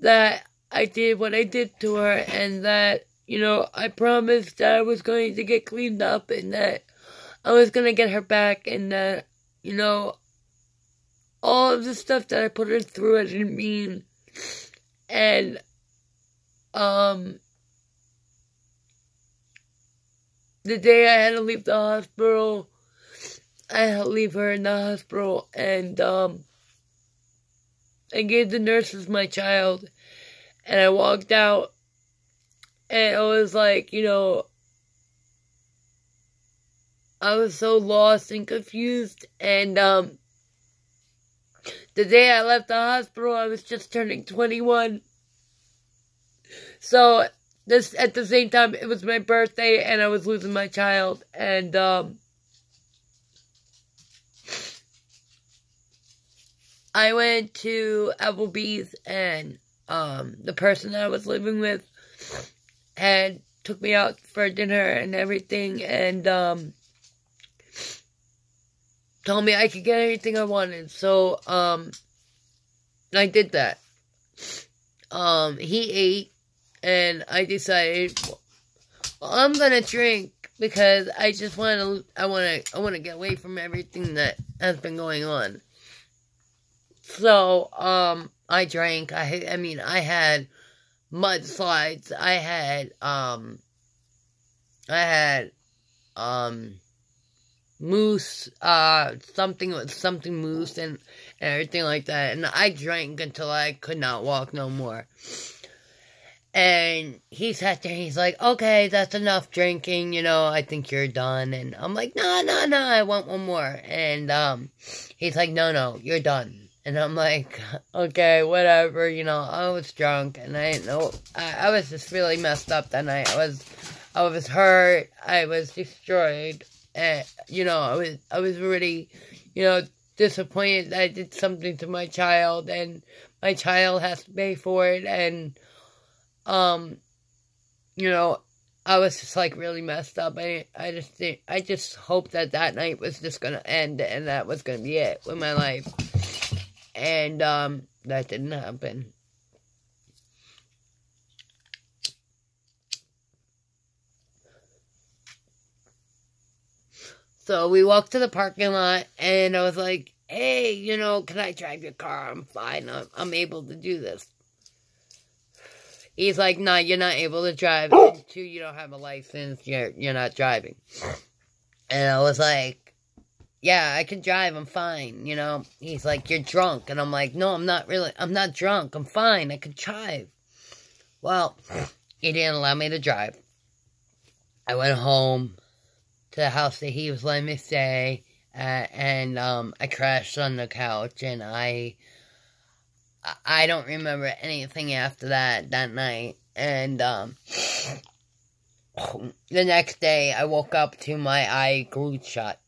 that I did what I did to her, and that, you know, I promised that I was going to get cleaned up, and that I was going to get her back, and that, you know, all of the stuff that I put her through, I didn't mean. And, the day I had to leave the hospital, I had to leave her in the hospital, and, I gave the nurses my child, and I walked out, and I was like, you know, I was so lost and confused, and, the day I left the hospital, I was just turning 21, so, at the same time, it was my birthday, and I was losing my child, and, I went to Applebee's, and, the person that I was living with took me out for dinner and everything, and, told me I could get anything I wanted, so, I did that. He ate, and I decided, well, I'm gonna drink, because I just wanna get away from everything that has been going on. So, I drank. I mean, I had mudslides. I had moose, something moose and everything like that. And I drank until I could not walk no more. And he sat there, he's like, okay, that's enough drinking, you know, I think you're done. And I'm like, no, I want one more. And, he's like, no, you're done. And I'm like, okay, whatever, you know, I was drunk, and I didn't know, I was just really messed up that night. I was hurt, I was destroyed, and, you know, I was really, you know, disappointed that I did something to my child, and my child has to pay for it, and, you know, I was just, like, really messed up. I just hoped that night was just gonna end, and that was gonna be it with my life. And, that didn't happen. So we walked to the parking lot, and I was like, hey, you know, can I drive your car? I'm fine. I'm able to do this. He's like, nah, you're not able to drive. And 2, you don't have a license. You're not driving. And I was like, yeah, I can drive, I'm fine, you know. He's like, you're drunk. And I'm like, no, I'm not drunk, I'm fine, I can drive. Well, he didn't allow me to drive. I went home to the house that he was letting me stay, and I crashed on the couch, and I don't remember anything after that night. And, the next day, I woke up to my eye glued shut.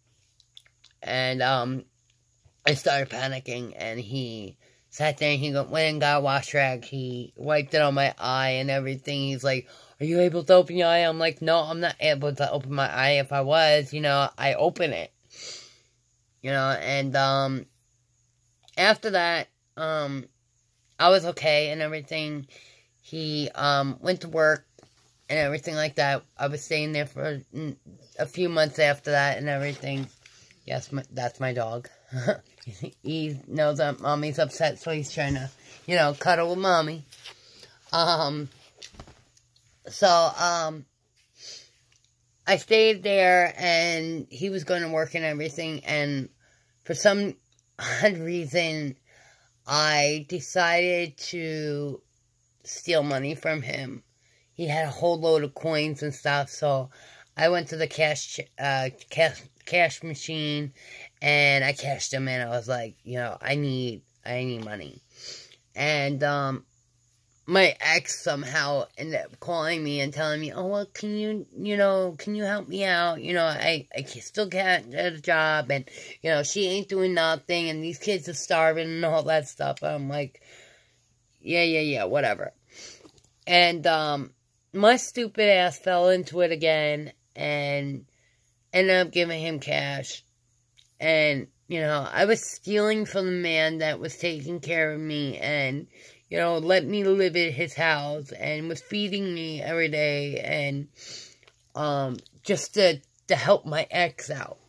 And, I started panicking, and he sat there, and he went and got a wash rag, he wiped it on my eye and everything. He's like, are you able to open your eye? I'm like, no, I'm not able to open my eye. If I was, you know, I open it. You know, and, after that, I was okay and everything. He, went to work and everything like that. I was staying there for a few months after that and everything. Yes, that's my dog. He knows that mommy's upset, so he's trying to, you know, cuddle with mommy. I stayed there, and he was going to work and everything, and for some odd reason, I decided to steal money from him. He had a whole load of coins and stuff, so I went to the cash machine, and I cashed them in. I was like, you know, I need money. And, my ex somehow ended up calling me and telling me, oh, well, can you help me out? You know, I still can't get a job, and, you know, she ain't doing nothing, and these kids are starving and all that stuff. I'm like, yeah, whatever. And, my stupid ass fell into it again, and ended up giving him cash. And, you know, I was stealing from the man that was taking care of me, and, let me live at his house and was feeding me every day and just to help my ex out.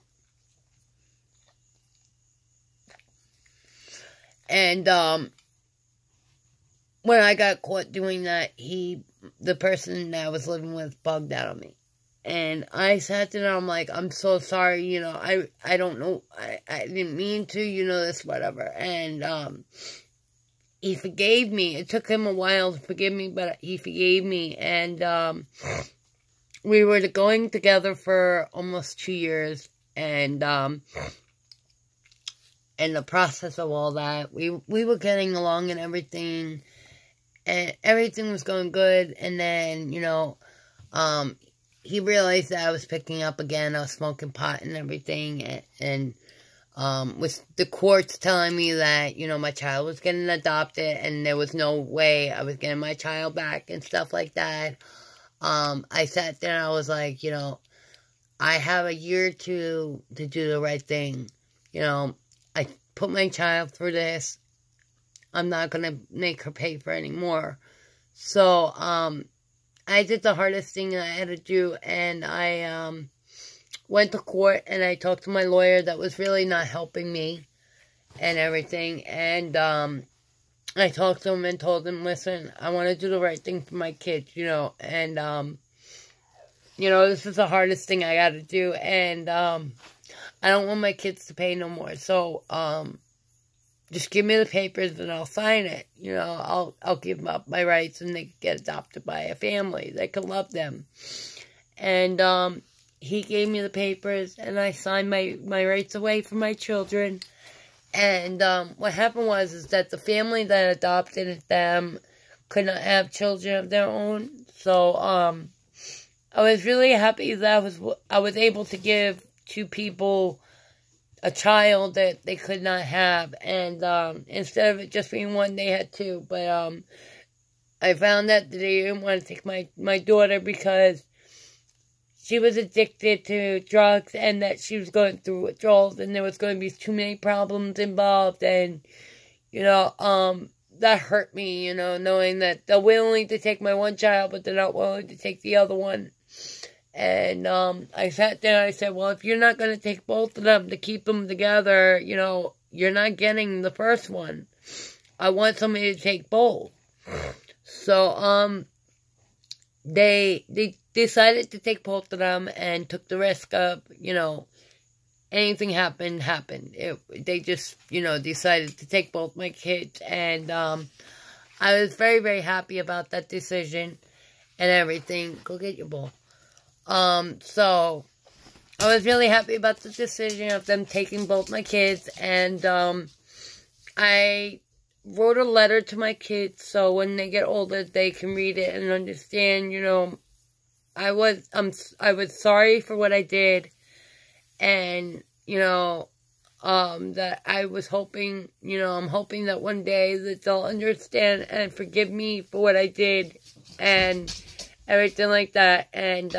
And when I got caught doing that, the person that I was living with bugged out on me. And I sat there and I'm like, I'm so sorry, I don't know, I didn't mean to, this, whatever. And he forgave me. It took him a while to forgive me, but he forgave me. And we were going together for almost 2 years. And in the process of all that, we were getting along and everything. And everything was going good. And then, he realized that I was picking up again. I was smoking pot and everything. And with the courts telling me that, my child was getting adopted and there was no way I was getting my child back and stuff like that. I sat there and I was like, I have a year to do the right thing. I put my child through this. I'm not going to make her pay for anymore. So, I did the hardest thing I had to do, and I went to court, and I talked to my lawyer that was really not helping me and everything, and I talked to him and told him, listen, I want to do the right thing for my kids, and, this is the hardest thing I got to do, and I don't want my kids to pay no more, so, just give me the papers and I'll sign it. I'll give up my rights and they can get adopted by a family. They can love them. And he gave me the papers and I signed my rights away from my children. And what happened is that the family that adopted them could not have children of their own. So I was really happy that I was able to give 2 people a child that they could not have, and instead of it just being 1, they had 2, but I found that they didn't want to take my daughter because she was addicted to drugs, and that she was going through withdrawals, and there was going to be too many problems involved, and, that hurt me, knowing that they're willing to take my one child, but they're not willing to take the other one. And I sat there and I said, well, if you're not going to take both of them to keep them together, you're not getting the first one. I want somebody to take both. So they decided to take both of them and took the risk of, anything happened. They just, decided to take both my kids. And I was very, very happy about that decision and everything. Go get your bowl. So, I was really happy about the decision of them taking both my kids, and, I wrote a letter to my kids, so when they get older, they can read it and understand, I was sorry for what I did, and, that I was hoping, I'm hoping that one day that they'll understand and forgive me for what I did, and everything like that. And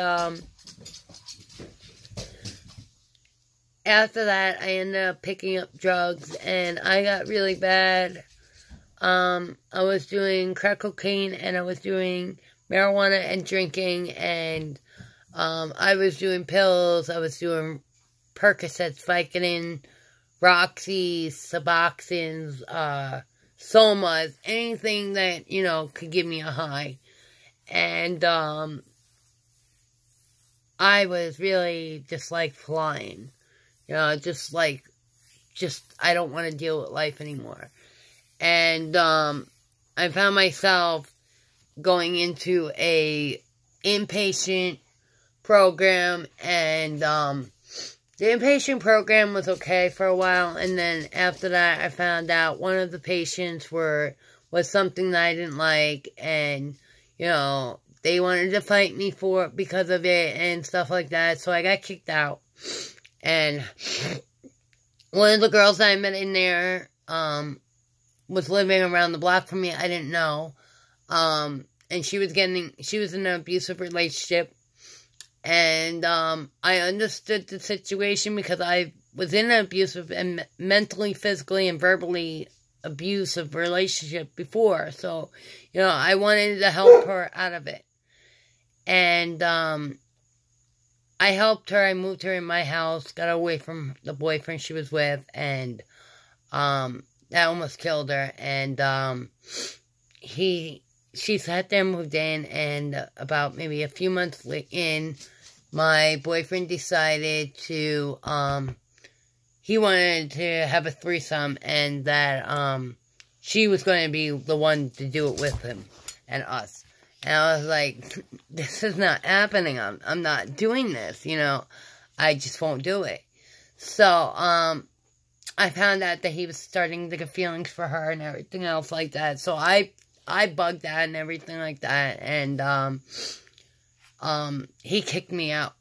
after that, I ended up picking up drugs, and I got really bad. I was doing crack cocaine, and I was doing marijuana and drinking, and I was doing pills. I was doing Percocets, Vicodin, Roxy, Suboxones, Somas, anything that, could give me a high. And, I was really just, flying. I don't want to deal with life anymore. And, I found myself going into a inpatient program, and, the inpatient program was okay for a while, and then after that, I found out one of the patients was something that I didn't like, and, they wanted to fight me because of it and stuff like that, so I got kicked out. And one of the girls that I met in there, was living around the block from me. I didn't know. And she was in an abusive relationship. And, I understood the situation because I was in an abusive and mentally, physically, and verbally abusive relationship before. So, you know, I wanted to help her out of it. And, I helped her. I moved her in my house, got away from the boyfriend she was with, and, that almost killed her. And, she sat there, moved in, and about maybe a few months in, my boyfriend decided to, he wanted to have a threesome, and that, she was going to be the one to do it with him and us. And I was like, this is not happening. I'm not doing this, you know. I just won't do it. So, I found out that he was starting to get feelings for her and everything else like that. So I bugged that and everything like that. And, he kicked me out.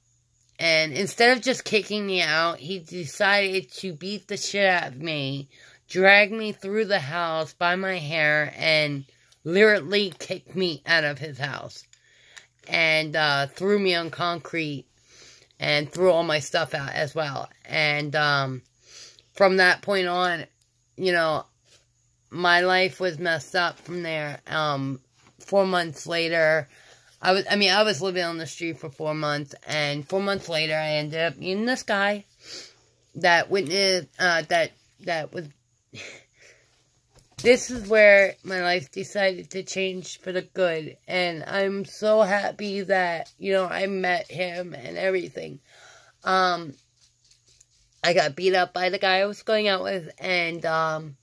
And instead of just kicking me out, he decided to beat the shit out of me, drag me through the house by my hair, and literally kicked me out of his house. And threw me on concrete and threw all my stuff out as well. And from that point on, you know, my life was messed up from there. 4 months later, I was living on the street for 4 months, and 4 months later, I ended up meeting this guy that witnessed, that was, this is where my life decided to change for the good, and I'm so happy that, you know, I met him and everything. I got beat up by the guy I was going out with, and,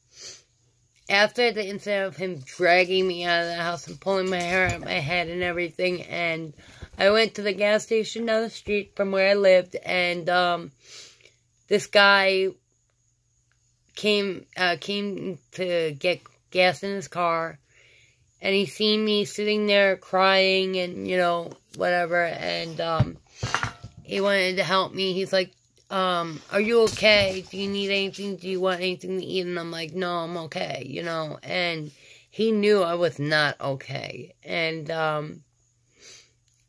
after the incident of him dragging me out of the house and pulling my hair out my head and everything, and I went to the gas station down the street from where I lived, and this guy came to get gas in his car, and he seen me sitting there crying and, you know, whatever, and he wanted to help me. He's like, are you okay? Do you need anything? Do you want anything to eat? And I'm like, no, I'm okay, you know, and he knew I was not okay, and,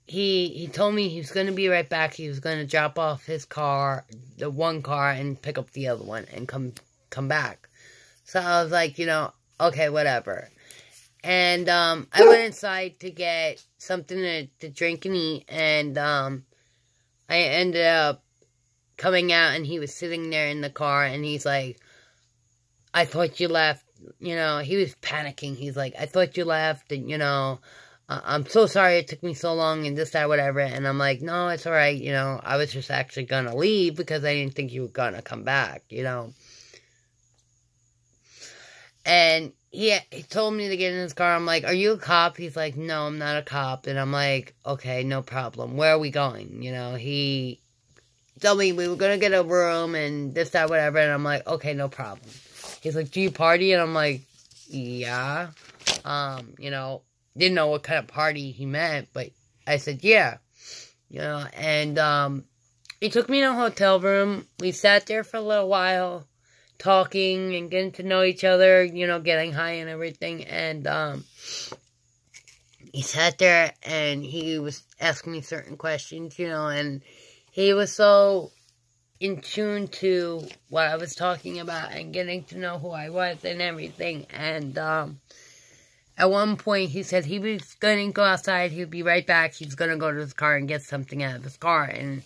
he told me he was going to be right back. He was going to drop off his car, the one car, and pick up the other one, and come back. So I was like, you know, okay, whatever. And, I went inside to get something to drink and eat, and, I ended up coming out, and he was sitting there in the car, and he's like, I thought you left, you know, he was panicking. He's like, I thought you left, and, you know, I'm so sorry it took me so long, and this, that, whatever, and I'm like, no, it's alright, you know, I was just actually gonna leave, because I didn't think you were gonna come back, you know. And he told me to get in his car. I'm like, are you a cop? He's like, no, I'm not a cop, and I'm like, okay, no problem, where are we going, you know. He told me we were going to get a room and this, that, whatever. And I'm like, okay, no problem. He's like, do you party? And I'm like, yeah. You know, didn't know what kind of party he meant, but I said, yeah. You know, and he took me in a hotel room. We sat there for a little while, talking and getting to know each other, you know, getting high and everything. And he sat there and he was asking me certain questions, you know, and he was so in tune to what I was talking about and getting to know who I was and everything. And at one point, he said he was going to go outside. He would be right back. He's going to go to his car and get something out of his car. And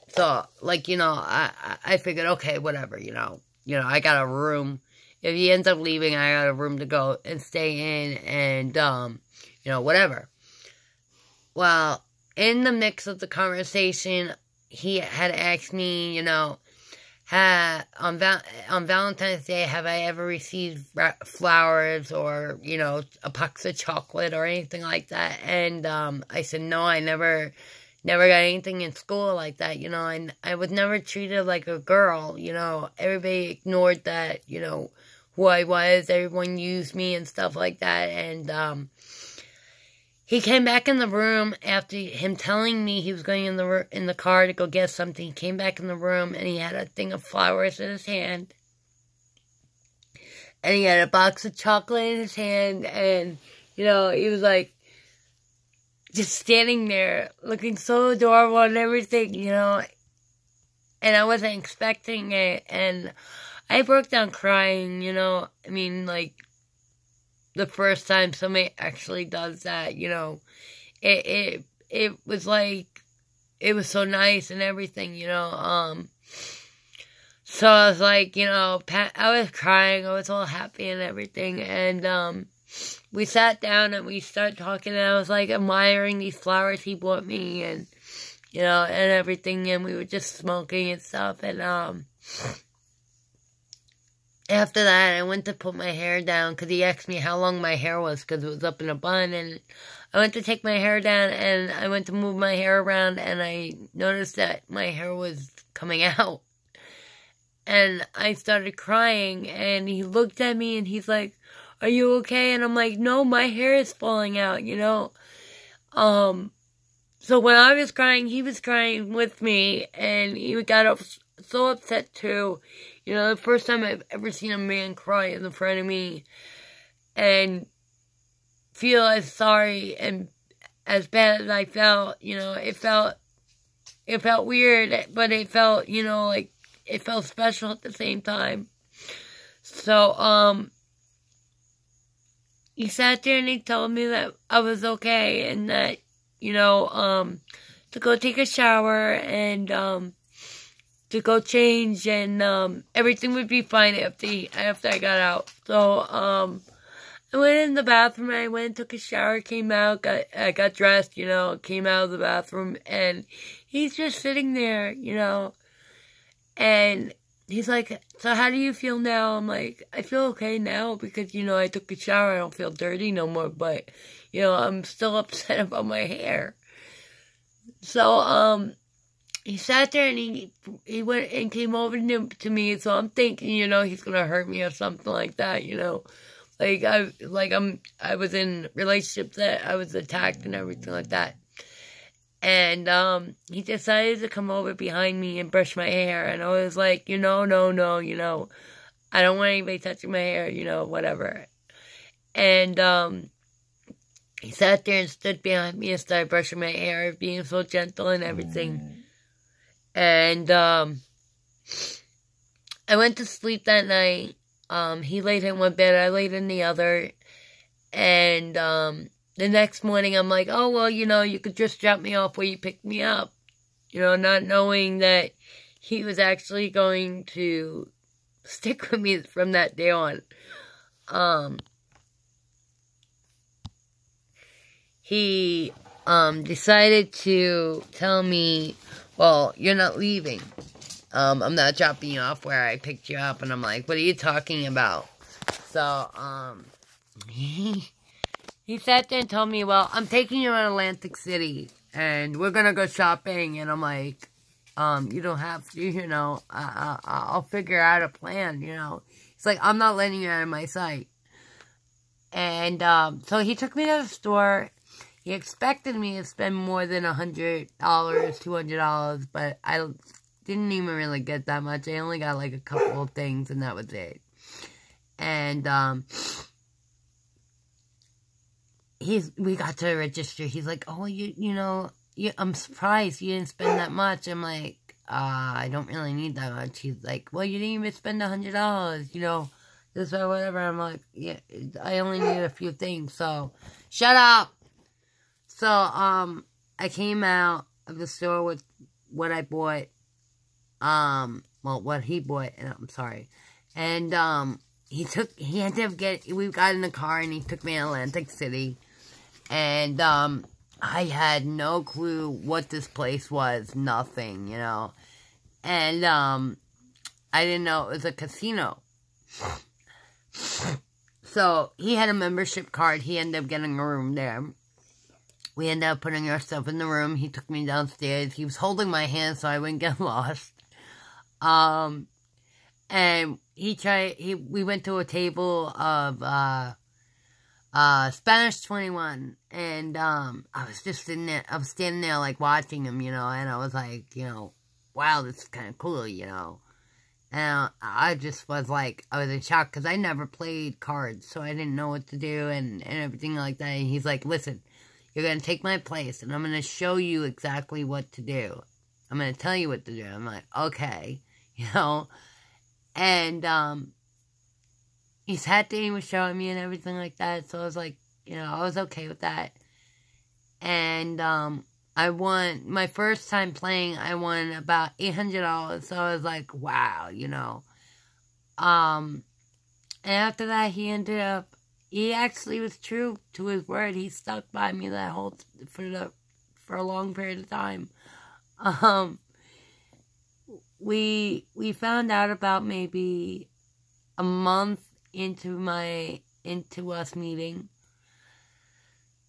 so, like, you know, I figured, okay, whatever, you know, I got a room. If he ends up leaving, I got a room to go and stay in and, you know, whatever. Well, in the mix of the conversation, he had asked me, you know, on Valentine's Day, have I ever received flowers or, you know, a box of chocolate or anything like that? And I said, no, I never got anything in school like that, you know, and I was never treated like a girl, you know. Everybody ignored that, you know, who I was. Everyone used me and stuff like that. And he came back in the room after him telling me he was going in the car to go get something. He came back in the room, and he had a thing of flowers in his hand. And he had a box of chocolate in his hand. And, you know, he was like, just standing there, looking so adorable and everything, you know. And I wasn't expecting it. And I broke down crying, you know. I mean, like, the first time somebody actually does that, you know. It was like, it was so nice and everything, you know. So I was like, you know, I was crying, I was all happy and everything, and, we sat down and we started talking, and I was like admiring these flowers he bought me, and, you know, and everything, and we were just smoking and stuff, and, after that, I went to put my hair down, because he asked me how long my hair was, because it was up in a bun, and I went to take my hair down, and I went to move my hair around, and I noticed that my hair was coming out, and I started crying, and he looked at me, and he's like, "Are you okay?" And I'm like, "No, my hair is falling out, you know." So when I was crying, he was crying with me, and he got so upset too. You know, the first time I've ever seen a man cry in front of me and feel as sorry and as bad as I felt, you know, it felt weird, but it felt, you know, like, it felt special at the same time. So, he sat there and he told me that I was okay and that, you know, to go take a shower and, to go change and, everything would be fine after I got out. So, I went in the bathroom, I went and took a shower, came out, I got dressed, you know, came out of the bathroom, and he's just sitting there, you know, and he's like, "So how do you feel now?" I'm like, "I feel okay now because, you know, I took a shower. I don't feel dirty no more, but, you know, I'm still upset about my hair." So, he sat there and he went and came over to me. So I'm thinking, you know, he's going to hurt me or something like that, you know. Like, I was in relationships that I was attacked and everything like that. And, he decided to come over behind me and brush my hair. And I was like, you know, no, you know, I don't want anybody touching my hair, you know, whatever. And, he sat there and stood behind me and started brushing my hair, being so gentle and everything. And, I went to sleep that night. He laid in one bed, I laid in the other. And, the next morning, I'm like, "Oh, well, you know, you could just drop me off where you picked me up." You know, not knowing that he was actually going to stick with me from that day on. He, decided to tell me, "Well, you're not leaving. I'm not dropping you off where I picked you up." And I'm like, "What are you talking about?" So, he sat there and told me, "Well, I'm taking you to Atlantic City, and we're gonna go shopping." And I'm like, "You don't have to, you know, I'll figure out a plan, you know." He's like, "I'm not letting you out of my sight." And, so he took me to the store. He expected me to spend more than $100, $200, but I didn't even really get that much. I only got, like, a couple of things, and that was it. And, we got to the register. He's like, "Oh, you know, I'm surprised you didn't spend that much." I'm like, I don't really need that much." He's like, "Well, you didn't even spend $100, you know, this or whatever." I'm like, "Yeah, I only need a few things, so shut up." So, I came out of the store with what I bought, well, what he bought, and I'm sorry. And, he ended up we got in the car and he took me to Atlantic City. And, I had no clue what this place was, nothing, you know. And, I didn't know it was a casino. So, he had a membership card. He ended up getting a room there. We ended up putting our stuff in the room. He took me downstairs. He was holding my hand so I wouldn't get lost. And we went to a table of, Spanish 21, and, I was just standing there, like, watching him, you know, and I was like, you know, wow, this is kind of cool, you know, and I just was like, I was in shock, because I never played cards, so I didn't know what to do, and everything like that, and he's like, "Listen, you're going to take my place, and I'm going to show you exactly what to do. I'm going to tell you what to do." I'm like, "Okay," you know, And, he sat there and he was showing me and everything like that. So I was like, I was okay with that. And, I won, my first time playing, I won about $800. So I was like, wow, And after that, he actually was true to his word. He stuck by me for a long period of time. We found out about maybe a month into us meeting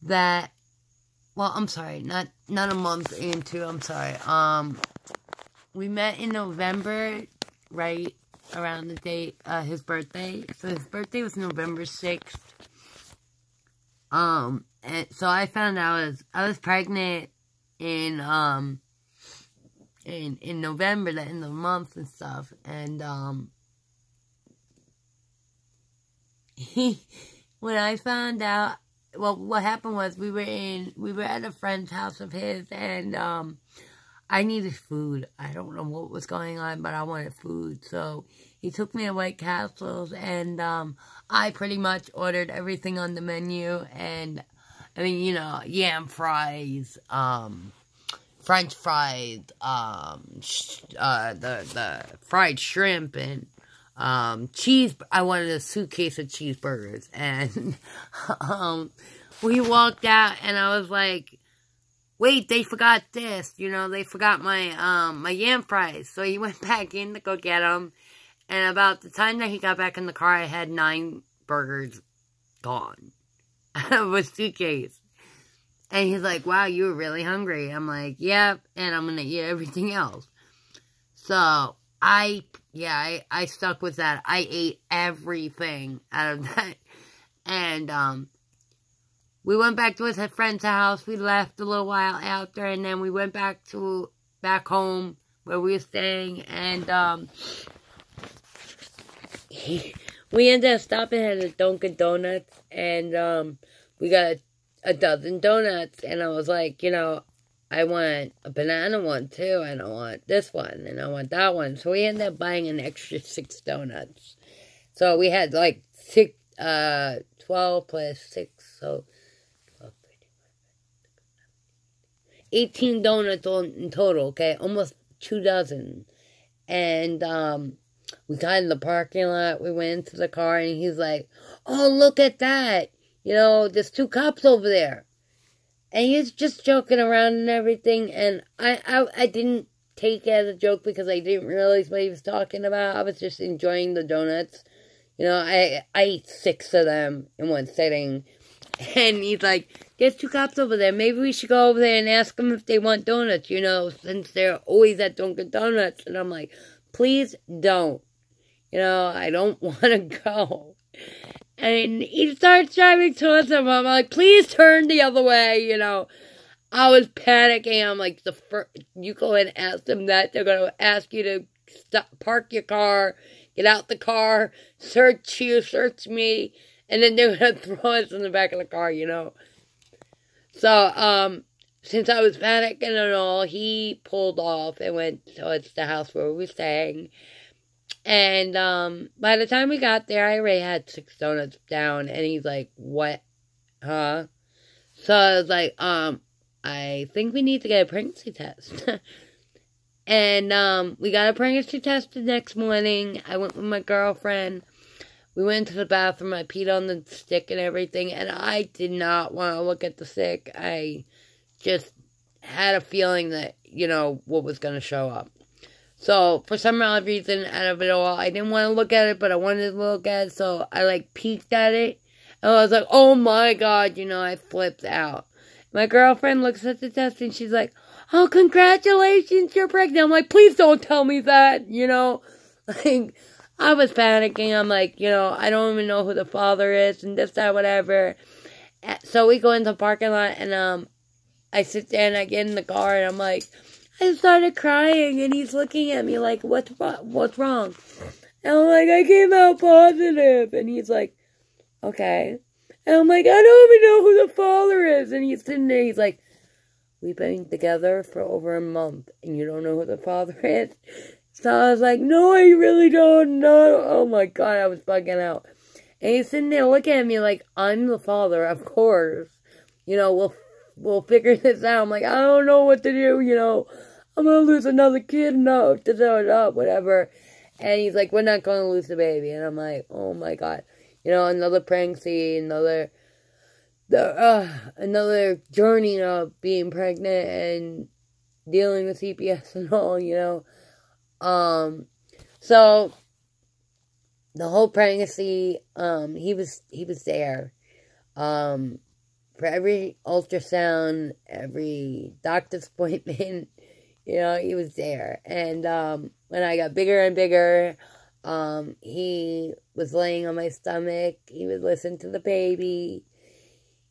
that, well, I'm sorry, not a month into, I'm sorry. We met in November, right around the date, his birthday. So his birthday was November 6th. And so I found out I was pregnant in November, the end of the month and stuff. And, when I found out, well, what happened was we were at a friend's house of his, and, I needed food. I don't know what was going on, but I wanted food. So he took me to White Castle's, and I pretty much ordered everything on the menu. And I mean, yam fries, French fries, the fried shrimp, and cheese. I wanted a suitcase of cheeseburgers, and we walked out, and I was like, wait, they forgot this, they forgot my, my yam fries. So he went back in to go get them. And about the time that he got back in the car, I had 9 burgers gone out of a suitcase. And he's like, wow, you were really hungry. I'm like, yep, and I'm going to eat everything else. So I stuck with that. I ate everything out of that. And, we went back to his friend's house. We left a little while after, and then we went back home where we were staying, and we ended up stopping at a Dunkin' Donuts, and we got a dozen donuts, and I was like, I want a banana one too, and I want this one, and I want that one. So we ended up buying an extra 6 donuts. So we had like 12 plus 6, so 18 donuts in total, okay? Almost 2 dozen. And, we got in the parking lot, we went into the car, and he's like, oh, look at that! There's 2 cups over there. And he's just joking around and everything, and I didn't take it as a joke because I didn't realize what he was talking about. I was just enjoying the donuts. I ate 6 of them in one sitting. And he's like, there's 2 cops over there. Maybe we should go over there and ask them if they want donuts, since they're always at Dunkin' Donuts. And I'm like, please don't. I don't want to go. And he starts driving towards him. I'm like, please turn the other way, I was panicking. I'm like, you go ahead and ask them that. They're going to ask you to park your car, get out the car, search you, search me. And then they're going to throw us in the back of the car, So, since I was panicking and all, he pulled off and went towards the house where we were staying. And, by the time we got there, I already had 6 donuts down. And he's like, what? Huh? So I was like, I think we need to get a pregnancy test. And, we got a pregnancy test the next morning. I went with my girlfriend. We went to the bathroom, I peed on the stick and everything, and I did not want to look at the stick. I just had a feeling that, what was going to show up. So, for some odd reason, out of it all, I didn't want to look at it, but I wanted to look at it, so I, peeked at it, and I was like, oh my god, I flipped out. My girlfriend looks at the test, and she's like, oh, congratulations, you're pregnant. I'm like, please don't tell me that, I was panicking. I'm like, I don't even know who the father is and this, that, whatever. So we go into the parking lot and, I sit there and I get in the car and I'm like, I started crying and he's looking at me like, what's wrong? And I'm like, I came out positive. And he's like, okay. And I'm like, I don't even know who the father is. And he's sitting there, he's like, we've been together for over a month and you don't know who the father is? So I was like, no, I really don't know. Oh my God, I was bugging out. And he's sitting there looking at me like, I'm the father, of course. You know, we'll figure this out. I'm like, I don't know what to do, you know. I'm going to lose another kid, no, whatever. And he's like, we're not going to lose the baby. And I'm like, oh my God. You know, another pregnancy, another journey of being pregnant and dealing with CPS and all, you know. So the whole pregnancy, he was there. For every ultrasound, every doctor's appointment, you know, he was there. And when I got bigger and bigger, he was laying on my stomach. He would listen to the baby.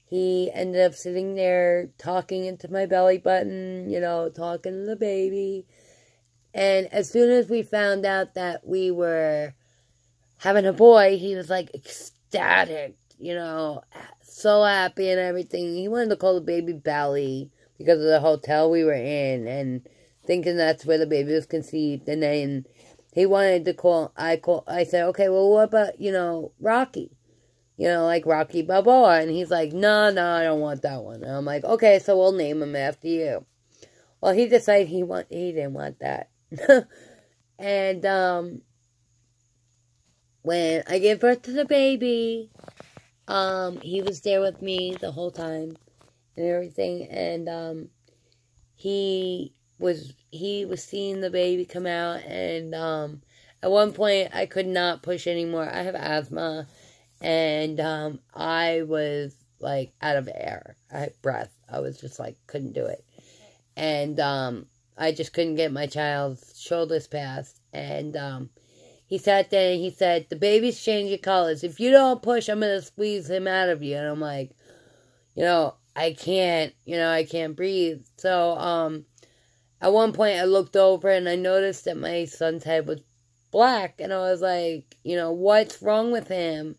He ended up sitting there talking into my belly button, you know, talking to the baby. And as soon as we found out that we were having a boy, he was like ecstatic, you know, so happy and everything. He wanted to call the baby Belly because of the hotel we were in and thinking that's where the baby was conceived. And then he wanted to call, I said, okay, well, what about, you know, Rocky? You know, like Rocky Balboa. And he's like, no, I don't want that one. And I'm like, okay, so we'll name him after you. Well, he decided he didn't want that. And when I gave birth to the baby, he was there with me the whole time and everything. And he was seeing the baby come out. And at one point, I could not push anymore. I have asthma. And I was like out of air. I had breath. I was just like, couldn't do it. And I just couldn't get my child's shoulders past. And he sat there and he said, the baby's changing colors. If you don't push, I'm going to squeeze him out of you. And I'm like, you know, I can't breathe. So at one point I looked over and I noticed that my son's head was black. And I was like, you know, what's wrong with him?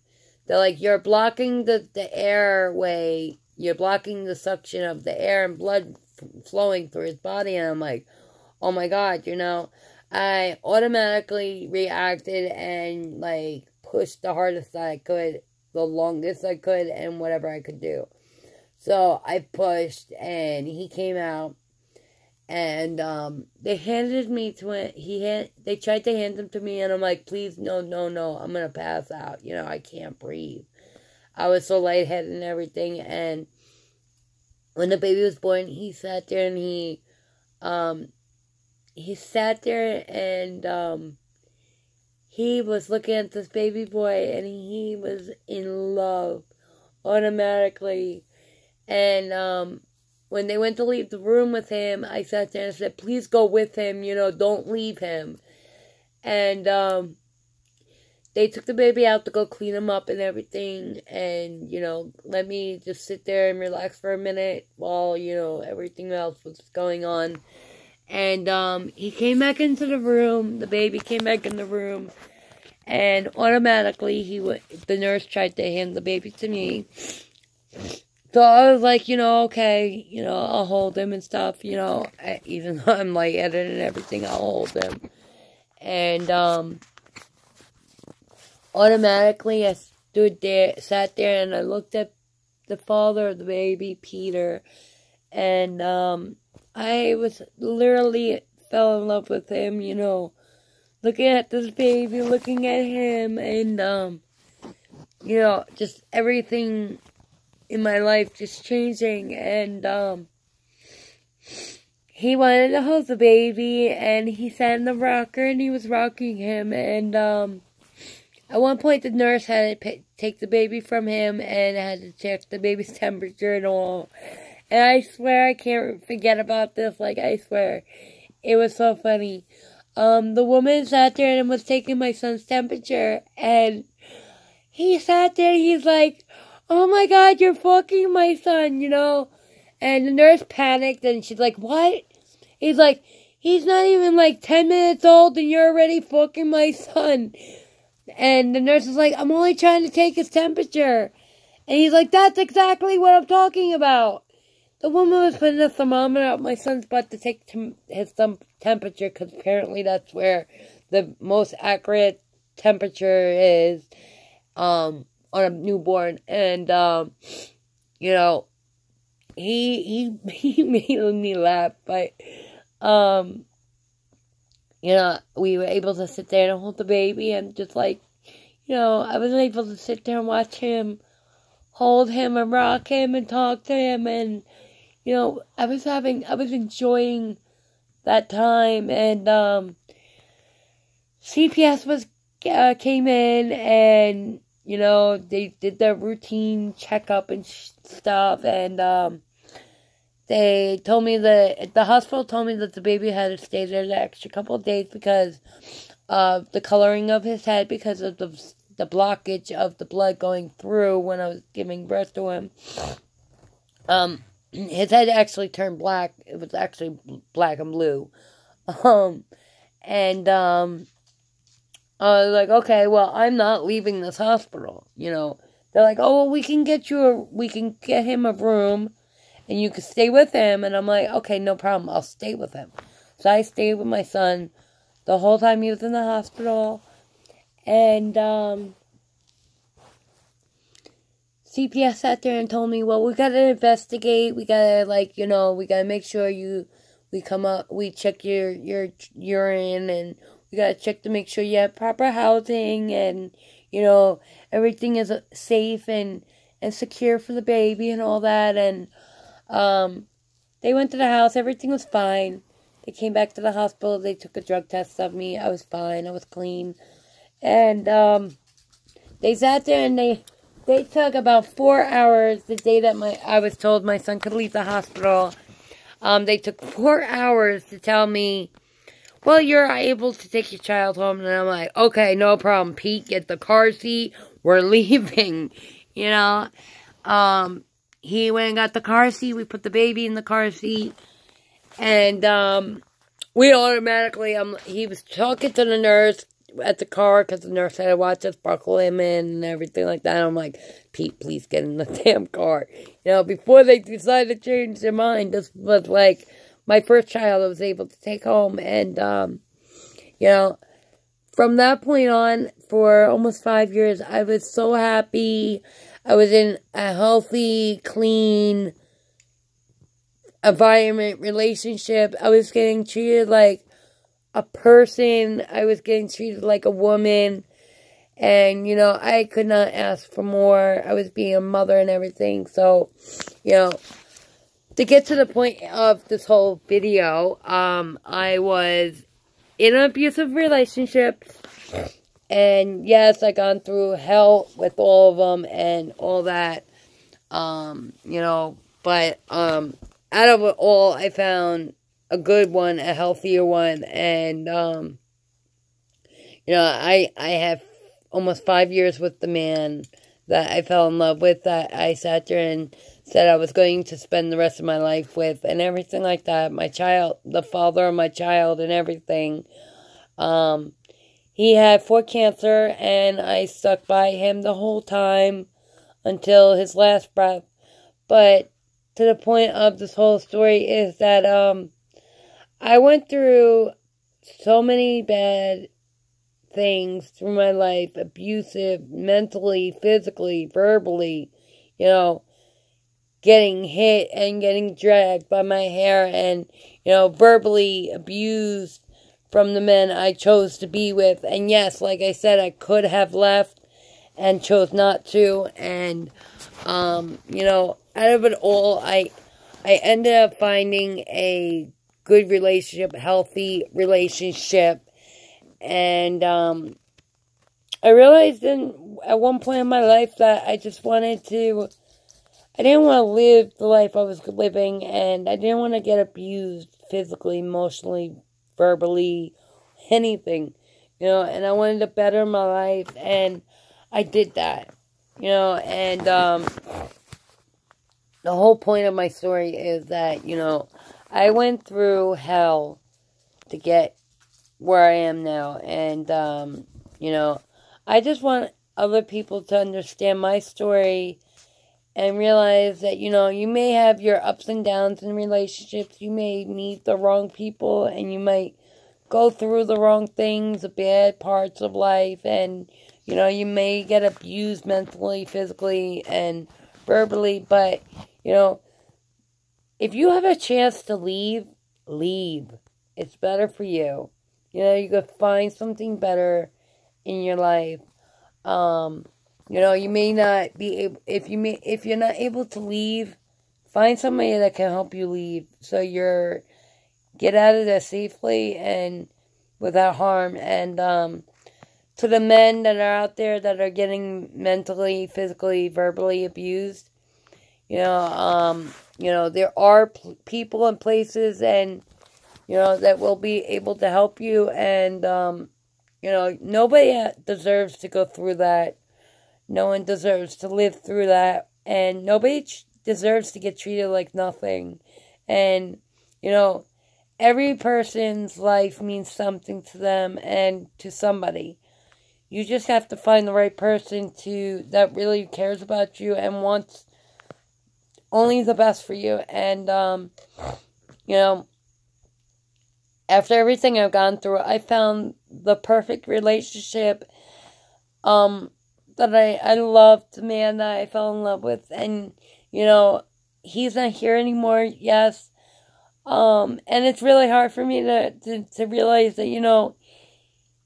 They're like, you're blocking the airway. You're blocking the suction of the air and blood flowing through his body. And I'm like, oh my God, you know. I automatically reacted and like pushed the hardest that I could, the longest I could, and whatever I could do. So I pushed and he came out. And they handed me to it. They tried to hand him to me, and I'm like, please, no, I'm gonna pass out. You know, I can't breathe. I was so lightheaded and everything. And when the baby was born, he sat there and he sat there and he was looking at this baby boy, and he was in love automatically. And when they went to leave the room with him, I sat there and said, please go with him, you know, don't leave him. And they took the baby out to go clean him up and everything, and, you know, let me just sit there and relax for a minute while, you know, everything else was going on. And he came back into the room, the baby came back in the room, and automatically the nurse tried to hand the baby to me. So I was like, you know, okay, you know, I'll hold him and stuff, you know, even though I'm lightheaded and everything, I'll hold him. And automatically I sat there, and I looked at the father of the baby, Peter, and I was literally fell in love with him, you know, looking at this baby, looking at him, and you know, just everything in my life just changing. And he wanted to hold the baby, and he sat in the rocker and he was rocking him. And at one point the nurse had to take the baby from him and had to check the baby's temperature and all. And I swear I can't forget about this. Like, I swear it was so funny. The woman sat there and was taking my son's temperature, and he sat there and he's like, oh my God, you're fucking my son, you know? And the nurse panicked, and she's like, what? He's like, he's not even like 10 minutes old and you're already fucking my son. And the nurse is like, I'm only trying to take his temperature. And he's like, that's exactly what I'm talking about. The woman was putting a thermometer up my son's butt to take his temperature, because apparently that's where the most accurate temperature is on a newborn. And you know, he made me laugh, but you know, we were able to sit there and hold the baby, and just like, you know, I was able to sit there and watch him, hold him and rock him and talk to him, and you know, I was enjoying that time. And CPS came in, and you know, they did their routine checkup and stuff, and they told me that the hospital told me that the baby had to stay there the extra couple of days because of the coloring of his head, because of the blockage of the blood going through when I was giving birth to him. His head actually turned black. It was actually black and blue. And I was like, okay, well, I'm not leaving this hospital. You know, they're like, oh, well, we can get him a room, and you can stay with him. And I'm like, okay, no problem. I'll stay with him. So I stayed with my son the whole time he was in the hospital. And CPS sat there and told me, well, we got to investigate. We got to, like, you know, we got to make sure we check your urine, and we got to check to make sure you have proper housing, and, you know, everything is safe and secure for the baby and all that. And they went to the house. Everything was fine. They came back to the hospital. They took a drug test of me. I was fine. I was clean. And they sat there, and they took about 4 hours the day that I was told my son could leave the hospital. They took 4 hours to tell me, well, you're able to take your child home. And I'm like, okay, no problem, Pete. Get the car seat. We're leaving, you know. He went and got the car seat. We put the baby in the car seat. And we automatically, he was talking to the nurse at the car, because the nurse had to watch us buckle him in and everything like that. And I'm like, Pete, please get in the damn car. You know, before they decided to change their mind, this was like my first child I was able to take home. And, you know, from that point on, for almost 5 years, I was so happy. I was in a healthy, clean environment, relationship. I was getting treated like a person. I was getting treated like a woman. And, you know, I could not ask for more. I was being a mother and everything. So, you know, to get to the point of this whole video, I was in an abusive relationship. And, yes, I gone through hell with all of them and all that. You know, but out of it all, I found a good one, a healthier one. And, you know, I have almost 5 years with the man that I fell in love with, that I sat there and said I was going to spend the rest of my life with, and everything like that. My child, the father of my child, and everything. He had 4 cancer, and I stuck by him the whole time until his last breath. But to the point of this whole story is that I went through so many bad things through my life, abusive, mentally, physically, verbally, you know, getting hit and getting dragged by my hair, and, you know, verbally abused from the men I chose to be with. And yes, like I said, I could have left and chose not to. And, you know, out of it all, I ended up finding a good relationship, healthy relationship. And I realized at one point in my life that I just wanted to, I didn't want to live the life I was living, and I didn't want to get abused physically, emotionally, verbally, anything, you know, and I wanted to better my life, and I did that, you know. And the whole point of my story is that, you know, I went through hell to get where I am now. And, you know, I just want other people to understand my story and realize that, you know, you may have your ups and downs in relationships. You may meet the wrong people, and you might go through the wrong things, the bad parts of life, and, you know, you may get abused mentally, physically, and verbally, but, you know, if you have a chance to leave, leave. It's better for you. You know, you could find something better in your life. You know, you may not be able, if you're not able to leave, find somebody that can help you leave, so get out of there safely and without harm. And to the men that are out there that are getting mentally, physically, verbally abused, you know, there are people and places, and, you know, that will be able to help you. And you know, nobody deserves to go through that. No one deserves to live through that, and nobody deserves to get treated like nothing. And, you know, every person's life means something to them and to somebody. You just have to find the right person that really cares about you and wants only the best for you. And, you know, after everything I've gone through, I found the perfect relationship, that I loved, the man that I fell in love with. And, you know, he's not here anymore, yes. And it's really hard for me to realize that, you know,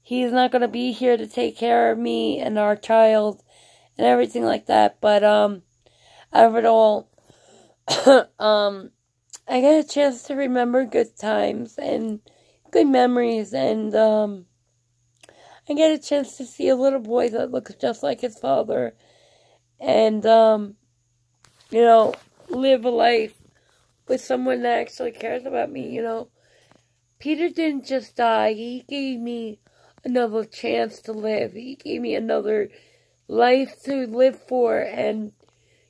he's not going to be here to take care of me and our child and everything like that. But, out of it all, I got a chance to remember good times and good memories, and, I get a chance to see a little boy that looks just like his father, and, you know, live a life with someone that actually cares about me. You know, Peter didn't just die. He gave me another chance to live. He gave me another life to live for, and,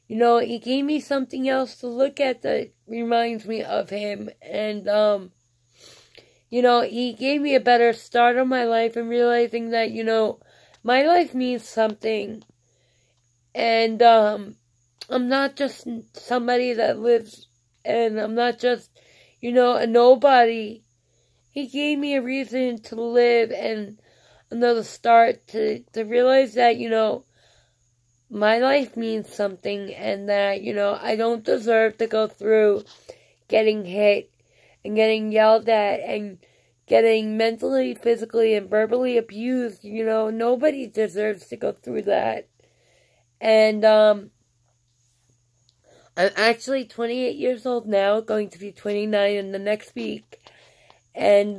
you know, he gave me something else to look at that reminds me of him. And, you know, he gave me a better start on my life, and realizing that, you know, my life means something. And, I'm not just somebody that lives, and I'm not just, you know, a nobody. He gave me a reason to live and another start to realize that, you know, my life means something, and that, you know, I don't deserve to go through getting hit and getting yelled at and getting mentally, physically, and verbally abused. You know, nobody deserves to go through that. And, I'm actually 28 years old now, going to be 29 in the next week. And,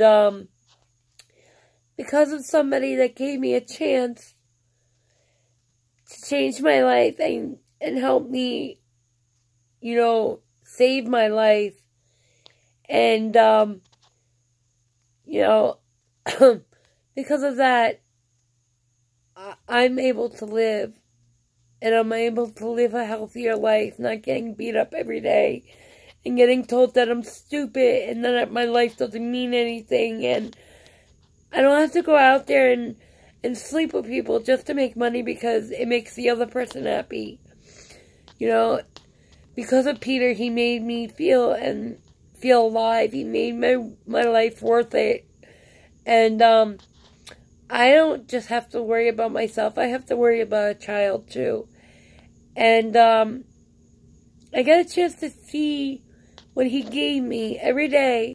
because of somebody that gave me a chance to change my life and help me, you know, save my life. And, you know, because of that, I'm able to live. And I'm able to live a healthier life, not getting beat up every day. And getting told that I'm stupid and that my life doesn't mean anything. And I don't have to go out there and sleep with people just to make money because it makes the other person happy. You know, because of Peter, he made me feel alive. He made my life worth it. And, I don't just have to worry about myself. I have to worry about a child, too. And, I got a chance to see what he gave me every day.